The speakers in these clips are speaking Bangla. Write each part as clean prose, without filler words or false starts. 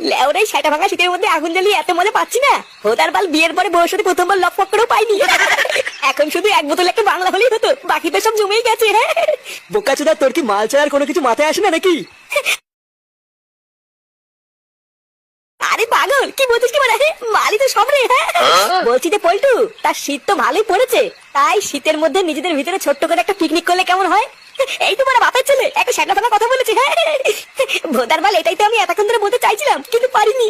লেওরাই সেটা ভাঙা শীতের মধ্যে আগুন জ্বালিয়ে এত মজা পাচ্ছি না, হোতার বাল বিয়ের পরে বউর সাথে প্রথমবার লক ফক করেও পাইনি। এখন শুধু এক বোতল একটা বাংলা হলেই হতো, বাকি তো সব জমেই গেছে। হ্যাঁ বোকাচোদা, তোর কি মাল ছাড়ার কোনো কিছু মাথায় আসে না নাকি? আরে পাগল, কি বলছিস কি মানে? মালি তো সব রে। হ্যাঁ বলছি যে পল্টু, তার শীত তো ভালোই পড়েছে, তাই শীতের মধ্যে নিজেদের ভিতরে ছোট্ট করে একটা পিকনিক করলে কেমন হয়? এই তো মানে বাপের ছেলে একটা স্যান্ডা ফাঁকা কথা বলেছে। হ্যাঁ ভোদার বাল, এটাই তো আমি এতক্ষণ ধরে বলতে চাইছিলাম কিন্তু পারিনি।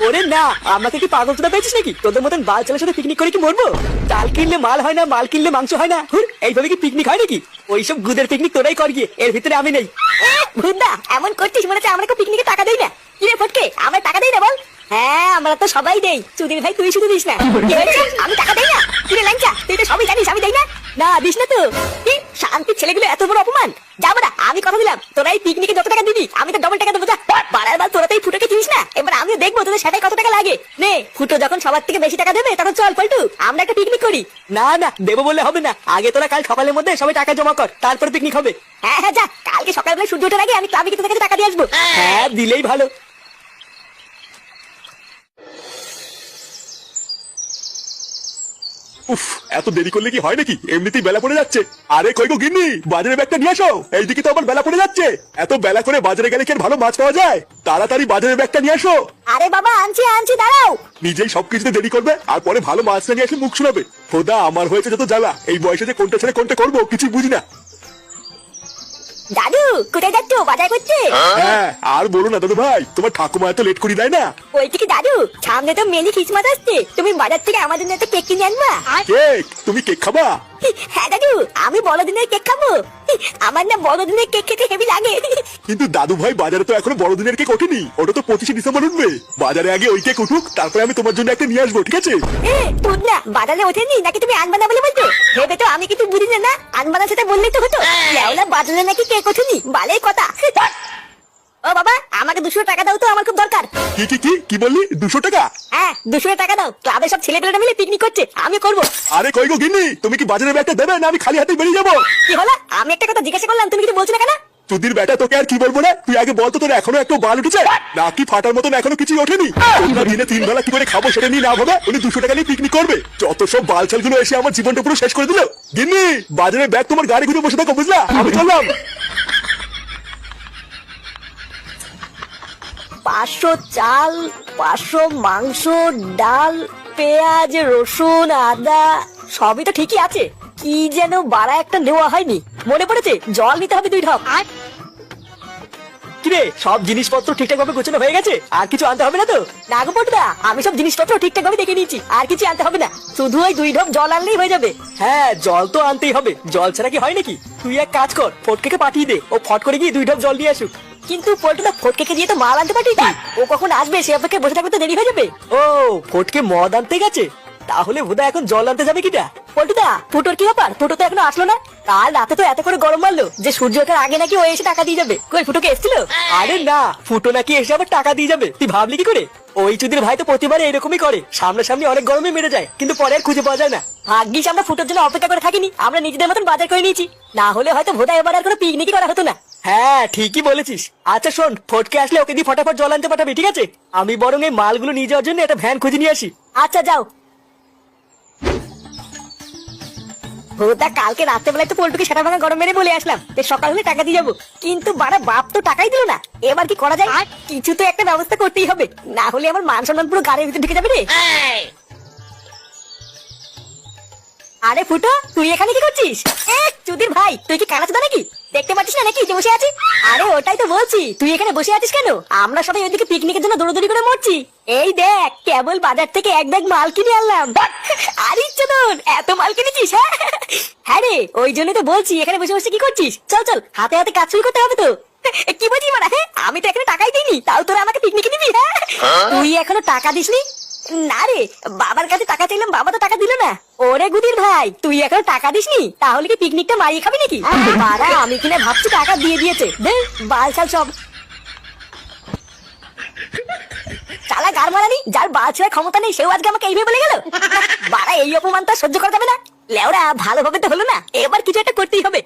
ওরে না, আমাকে কি পাগল চোদা পেয়েছিস নাকি? তোদের মতন বাল ছেলের সাথে পিকনিক করে কি মরবো? চাল কিনলে মাল হয় না, মাল কিনলে মাংস হয় না। হুর, এইভাবে কি পিকনিক হয় নাকি? ওইসব গুদের পিকনিক তোরাই কর গিয়ে, এর ভিতরে আমি নেই। ভুদা এমন করছিস মনে হচ্ছে আমরা পিকনিকে টাকা দেই না। কি রে ফটকে, আমরা টাকা দেই না বল? হ্যাঁ আমরা তো সবাই দেই, চুদির ভাই তুই শুধু দিস না। কি হয়েছে, আমি টাকা দেই না? কি রে ল্যাংচা, তুই তো সবই জানিস আমি দেই না। না দিস না তো? কি শান্তির ছেলেগুলো এত বড় অপমান! যাবো না, আমি কথা দিলাম তোরা এই পিকনিকে যত টাকা দিবি আমি তো ডবল টাকা দেবো। যা বাড়ার বার, তোরা তো এই ফুটোকে চিনিস না, এবার আমিও দেখবো তোদের সেটাই কত টাকা লাগে। নে ফুটো যখন সবার থেকে বেশি টাকা দেবে তখন চল পল্টু আমরা একটা পিকনিক করি। না না, দেবো বললে হবে না, আগে তোরা কাল সকালের মধ্যে সবাই টাকা জমা কর, তারপর পিকনিক হবে। হ্যাঁ হ্যাঁ যা, কালকে সকালবেলা সূর্য ওঠার আগে আমি ক্লাবে গিয়ে তোদের কাছে টাকা দিয়ে আসবো। হ্যাঁ দিলেই ভালো। উফ, এত দেরি করলে কি হয় নাকি? এমনিতেই বেলা পড়ে যাচ্ছে। আরে কই গো গিন্নি, বাজারে ব্যাগটা নিয়ে আসো। এইদিকে তো আবার বেলা পড়ে যাচ্ছে। এত বেলা করে বাজারে গেলে কি আর ভালো মাছ পাওয়া যায়? তাড়াতাড়ি বাজারের ব্যাগটা নিয়ে আসো। আরে বাবা আনছি আনছি, দাঁড়াও। নিজেই সবকিছুতে দেরি করবে আর পরে ভালো মাছ না নিয়ে এসে মুখ শোনাবে। খোদা, আমার হয়েছে যত জ্বালা, এই বয়সে যে কোনটা ছেড়ে কোনটা করবো কিছুই বুঝি না। দাদু কোথায় যাচ্ছ, বাজার করতে? হ্যাঁ আর বলো না দাদু ভাই, তোমার ঠাকুমা এত লেট করে দেয় না। ওই থেকে দাদু, সামনে তো মেনি খ্রিসমাস আসছে, তুমি বাজার থেকে আমাদের জন্য একটা কেক কিনে আনবা। কেক? তুমি কেক খাবা? হ্যাঁ দাদু, আমি বড়দিনের কেক খাবো। আমার না বড়দিনের কেক খেতে হেভি লাগে। কিন্তু দাদু ভাই, বাজারে তো এখনো বড়দিনের কেক ওঠেনি, ওটা তো 25শে ডিসেম্বর উঠবে। বাজারে আগে ওই কেক উঠুক, তারপরে আমি তোমার জন্য একটা নিয়ে আসবো, ঠিক আছে? তুই না বাজারে ওঠেনি নাকি তুমি আনবা না বলে বলছো? ভেবে তো আমি কিছু বুঝি না, আনবা না সেটা বললেই তো হতো। লেওলা বাজারে নাকি কেক ওঠেনি, ভালোই কথা। ও বাবা, আমাকে 200 টাকা দাও তো, আমার খুব দরকার। কি কি কি কি বললি? 200 টাকা? হ্যাঁ 200 টাকা দাও, ক্লাবে সব ছেলেপেলেরা মিলে পিকনিক করছে, আমি করবো। আরে কই গো গিন্নি, তুমি কি বাজারের ব্যাগটা দেবে না আমি খালি হাতে বেরিয়ে যাবো? কি হলো, আমি একটা কথা জিজ্ঞাসা করলাম তুমি কিছু বলছো না কেন? তুদির বেটা, তোকে আর কি বলবো না? তুই আগে বল তো, তোর এখনো একটু বাল উঠেছে নাকি? ফাটার মতন এখনো কিছুই ওঠেনি? তোমরা দিনে 3 বেলা কি করে খাবো সেটা নিয়ে না ভাবে উনি 200 টাকা নিয়ে পিকনিক করবে? যত সব বালছাল গুলো এসে আমার জীবনটা পুরো শেষ করে দিল। গিন্নি, বাজারের ব্যাগ তোমার গাড়ি ঘুরে বসে থাকো, বুঝলা? আমি চললাম। 500 চাল, 500 মাংস, ডাল, পেঁয়াজ, রসুন, আদা সবই তো ঠিকই আছে, কি যেন বাড়া একটা নেওয়া হয়নি। মনে পড়েছে, জল নিতে হবে 2 ঢপ। কিরে, সব জিনিসপত্র ঠিকঠাক ভাবে গোছানো হয়ে গেছে? আর কিছু আনতে হবে না তো? না গো পটুদা, আমি সব জিনিসপত্র ঠিকঠাক ভাবে দেখে নিয়েছি, আর কিছু আনতে হবে না, শুধু ওই 2 ঢপ জল আনলেই হয়ে যাবে। হ্যাঁ জল তো আনতেই হবে, জল ছাড়া কি হয় নাকি? তুই এক কাজ কর, ফটকে পাঠিয়ে দে, ও ফট করে গিয়ে 2 ঢপ জল নিয়ে আসুক। কিন্তু পটুদা ফটকে দিয়ে তো মাল আনতে পাঠিয়েছি, ও কখন আসবে সে অপেক্ষায় বসে থাকতে দেরি হয়ে যাবে। ও ফটকে মদ আনতে গেছে, তাহলে বোধ এখন জল আনতে যাবে কিটা? পটুদা ফুটোর কি ব্যাপার, ফুটো তো এখনো আসলো না। কাল রাতে তো এত করে গরম মারলো যে সূর্য ওঠার আগে নাকি ও এসে টাকা দিয়ে যাবে। কই ফুটোকে এসেছিল? আরে না, ফুটো নাকি এসে আবার টাকা দিয়ে যাবে, তুই ভাবলি কি করে? ওই চুদির ভাই তো প্রতিবার এরকমই করে, সামনাসামনি অনেক গরমে মেরে যায় কিন্তু পরে আর খুঁজে পাওয়া যায় না। ভাগ্যিস আমরা ফুটোর জন্য অপেক্ষা করে থাকিনি, আমরা নিজেদের মতন বাজার করে নিয়েছি, না হলে হয়তো ভোদা এবার আর কোনো পিকনিকই করা হতো না। হ্যাঁ ঠিকই বলেছিস। আচ্ছা শোন, ফটকে আসলে ওকে দিয়ে ফটাফট জল আনতে পাঠাবি, ঠিক আছে? আমি বরং এই মালগুলো নিয়ে যাওয়ার জন্য একটা ভ্যান খুঁজে নিয়ে আসি। আচ্ছা যাও। ভোদা কালকে রাত্রেবেলায় তো পল্টুকে সেটা ভাঙা গরম মেরে বলে আসলাম যে সকাল হলে টাকা দিয়ে যাবো, কিন্তু বাড়া বাপ তো টাকাই দিল না। এবার কি করা যায়? কিছু তো একটা ব্যবস্থা করতেই হবে, না হলে আমার মান সম্মান পুরো গাড়ির ভিতরে ঢুকে যাবে রে। আরে ফুটো, তুই এখানে কি করছিস? চুদির ভাই, তুই কি কানাচোদা নাকি? দেখতে পাচ্ছিস না নাকি যে বসে আছি? আরে ওটাই তো বলছি, তুই এখানে বসে আছিস কেন? আমরা সবাই ওইদিকে পিকনিকের জন্য দৌড়দৌড়ি করে মরছি। এই দেখ, কেবল বাজার থেকে এক ব্যাগ মাল কিনে আনলাম। আরে চোদন, এত মাল কিনেছিস? হ্যাঁ রে, ওই জন্যই তো বলছি এখানে বসে বসে কি করছিস? চল চল, হাতে হাতে কাজ শুরু করতে হবে তো। কি বলছিস মানে? হ্যাঁ আমি তো এখানে টাকাই দিইনি, তাও তোরা আমাকে পিকনিকে নিবি? হ্যাঁ তুই এখনো টাকা দিসনি? না রে, বাবার কাছে টাকা চাইলাম, বাবা তো টাকা দিল না। ওরে গুদির ভাই, তুই এখনো টাকা দিসনি, তাহলে কি পিকনিকটা মারিয়ে খাবি নাকি? বাড়া, আমি কিনা ভাবছি টাকা দিয়ে দিয়েছে। বালছাল সব চালা গার মারানি, যার বাল ছেড়ার ক্ষমতা নেই সেও আজকে আমাকে এইভাবে বলে গেল। বাড়া, এই অপমান তো সহ্য করা যাবে না। লেওরা ভালোভাবে তো হলো না, এবার কিছু একটা করতেই হবে।